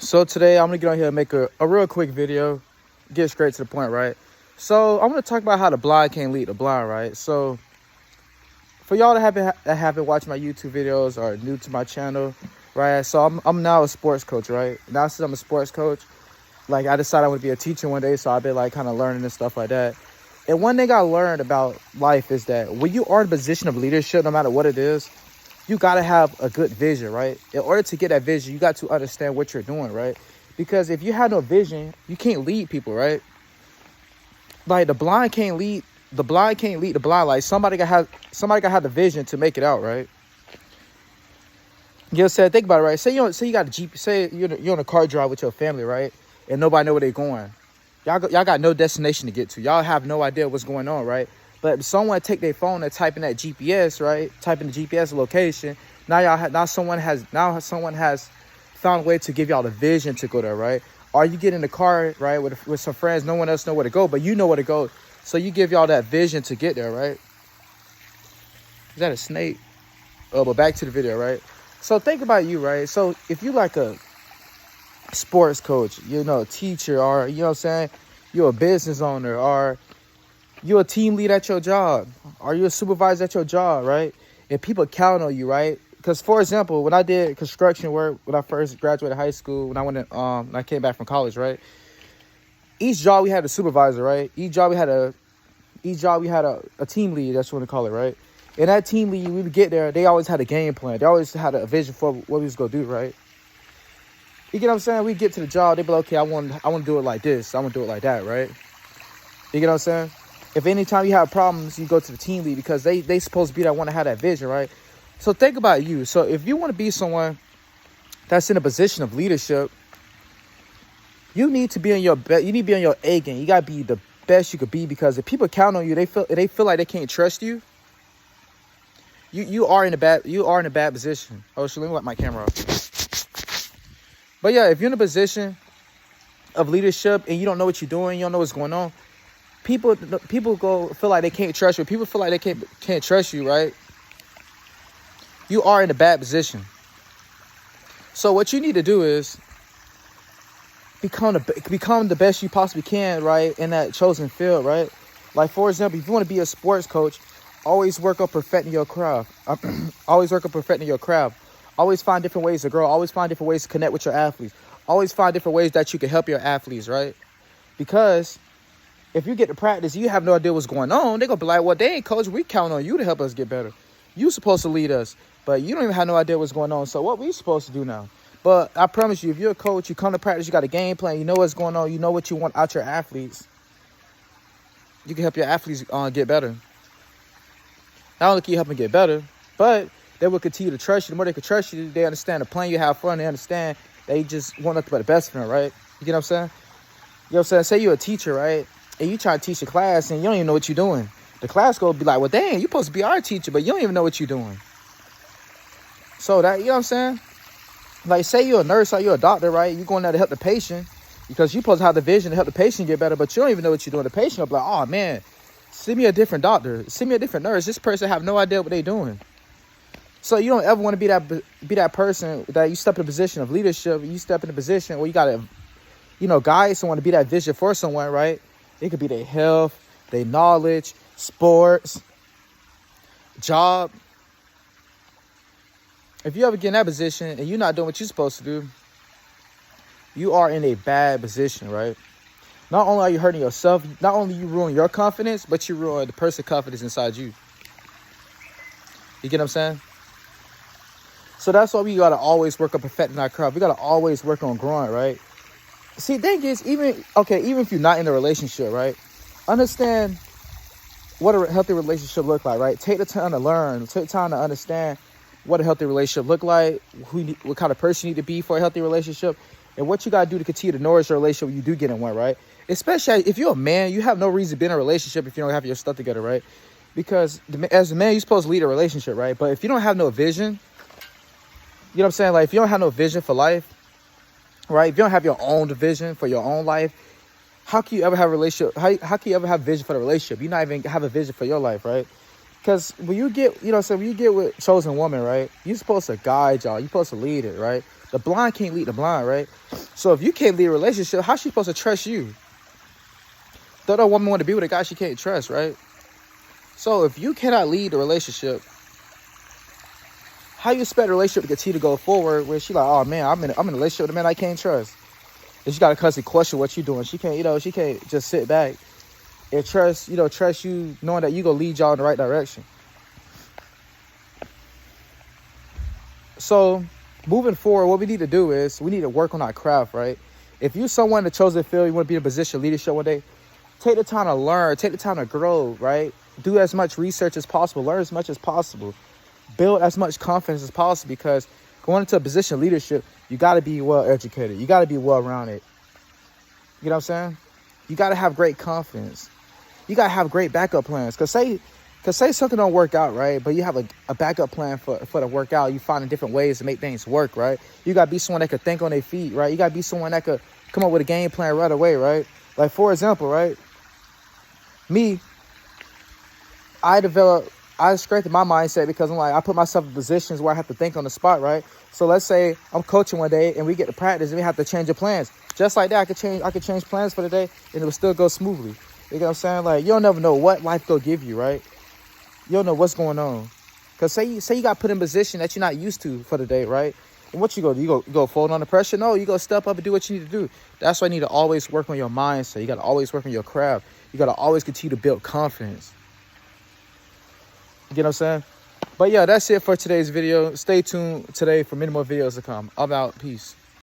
So today I'm gonna get on here and make a real quick video, get straight to the point, right? So I'm gonna talk about how the blind can't lead the blind, right? So for y'all that haven't watched my YouTube videos or new to my channel, right? So I'm now a sports coach, right? Now since I'm a sports coach, like I decided I want to be a teacher one day, so I've been like kind of learning and stuff like that. And one thing I learned about life is that when you are in a position of leadership, no matter what it is, you got to have a good vision, right? In order to get that vision, you got to understand what you're doing, right? Because if you have no vision, you can't lead people, right? Like the blind can't lead the blind. Like somebody got to have the vision to make it out, right? You know what I'm saying? Think about it, right? Say you got a Jeep, say you're on a car drive with your family, right? And nobody know where they're going. Y'all got no destination to get to. Y'all have no idea what's going on, right? But if someone take their phone and type in that GPS, right? Type in the GPS location. Now someone has found a way to give y'all the vision to go there, right? Or you get in the car, right, with some friends, no one else know where to go, but you know where to go. So you give y'all that vision to get there, right? Is that a snake? Oh, but back to the video, right? So think about you, right? So if you like a sports coach, a teacher, or you know what I'm saying, you're a business owner, or you're a team lead at your job, or you're a supervisor at your job, right? And people count on you, right? Because, for example, when I did construction work, when I first graduated high school, when I came back from college, right? Each job we had a supervisor, right? Each job we had a team lead, that's what we call it, right? And that team lead, we would get there, they always had a game plan. They always had a vision for what we was going to do, right? You get what I'm saying? We get to the job, they be like, okay, I want to do it like this. I want to do it like that, right? You get what I'm saying? If anytime you have problems, you go to the team lead because they supposed to be that one to have that vision, right? So think about you. So if you want to be someone that's in a position of leadership, you need to be on your A game. You gotta be the best you could be, because if people count on you, they feel like they can't trust you. You are in a bad position. Oh, so let me let my camera off. But yeah, if you're in a position of leadership and you don't know what you're doing, you don't know what's going on, people feel like they can't trust you. People feel like they can't trust you, right? You are in a bad position. So what you need to do is become the best you possibly can, right, in that chosen field, right? Like, for example, if you want to be a sports coach, always work on perfecting your craft. Always work on perfecting your craft. Always find different ways to grow. Always find different ways to connect with your athletes. Always find different ways that you can help your athletes, right? Because if you get to practice, you have no idea what's going on, they're going to be like, well, dang, coach, we count on you to help us get better. You're supposed to lead us, but you don't even have no idea what's going on. So what we supposed to do now? But I promise you, if you're a coach, you come to practice, you got a game plan, you know what's going on, you know what you want out your athletes, you can help your athletes get better. Not only can you help them get better, but they will continue to trust you. The more they can trust you, they understand the plan, you have fun, they understand they just want nothing but the best for them, right? You get what I'm saying? You know what I'm saying? Say you're a teacher, right? And you try to teach a class and you don't even know what you're doing. The class will be like, well, dang, you're supposed to be our teacher, but you don't even know what you're doing. So that, you know what I'm saying? Like, say you're a nurse or you're a doctor, right? You're going there to help the patient because you're supposed to have the vision to help the patient get better, but you don't even know what you're doing. The patient will be like, oh, man, send me a different doctor. Send me a different nurse. This person have no idea what they're doing. So you don't ever want to be that person that you step in a position of leadership. You step in a position where you got to, guide someone to be that vision for someone, right? It could be their health, their knowledge, sports, job. If you ever get in that position and you're not doing what you're supposed to do, you are in a bad position, right? Not only are you hurting yourself, not only you ruin your confidence, but you ruin the person's confidence inside you. You get what I'm saying? So that's why we got to always work on perfecting our craft. We got to always work on growing, right? See, the thing is, even if you're not in a relationship, right? Understand what a healthy relationship look like, right? Take the time to learn. Take time to understand what a healthy relationship look like, what kind of person you need to be for a healthy relationship, and what you got to do to continue to nourish your relationship when you do get in one, right? Especially if you're a man, you have no reason to be in a relationship if you don't have your stuff together, right? Because as a man, you're supposed to lead a relationship, right? But if you don't have no vision, you know what I'm saying? Like, if you don't have no vision for life, right? If you don't have your own vision for your own life, how can you ever have a relationship? How can you ever have vision for the relationship? You not even have a vision for your life, right? Because when you get, when you get with chosen woman, right, you're supposed to guide y'all. You're supposed to lead it, right? The blind can't lead the blind, right? So if you can't lead a relationship, how's she supposed to trust you? Don't a woman want to be with a guy she can't trust, right? So if you cannot lead the relationship, how you expect the relationship to continue to go forward where she like, oh man, I'm in a relationship with a man I can't trust. And she got to constantly question what you're doing. She can't, she can't just sit back and trust you knowing that you gonna lead y'all in the right direction. So moving forward, what we need to do is we need to work on our craft, right? If you're someone in the chosen field, you want to be in a position of leadership one day, take the time to learn, take the time to grow, right? Do as much research as possible, learn as much as possible, build as much confidence as possible, because going into a position of leadership, you got to be well educated. You got to be well rounded. You know what I'm saying? You got to have great confidence. You got to have great backup plans. Because say something don't work out, right? But you have a backup plan for the workout. You finding different ways to make things work, right? You got to be someone that could think on their feet, right? You got to be someone that could come up with a game plan right away, right? Like, for example, right? Me, I strengthened my mindset because I put myself in positions where I have to think on the spot, right? So let's say I'm coaching one day and we get to practice and we have to change the plans. Just like that, I could change plans for the day and it would still go smoothly. You know what I'm saying? Like, you don't never know what life gonna give you, right? You don't know what's going on. Because say you got put in a position that you're not used to for the day, right? And what you go do? You go fold under pressure? No, you go step up and do what you need to do. That's why you need to always work on your mindset. You got to always work on your craft. You got to always continue to build confidence. You get what I'm saying? But yeah, that's it for today's video. Stay tuned today for many more videos to come. I'm out. Peace.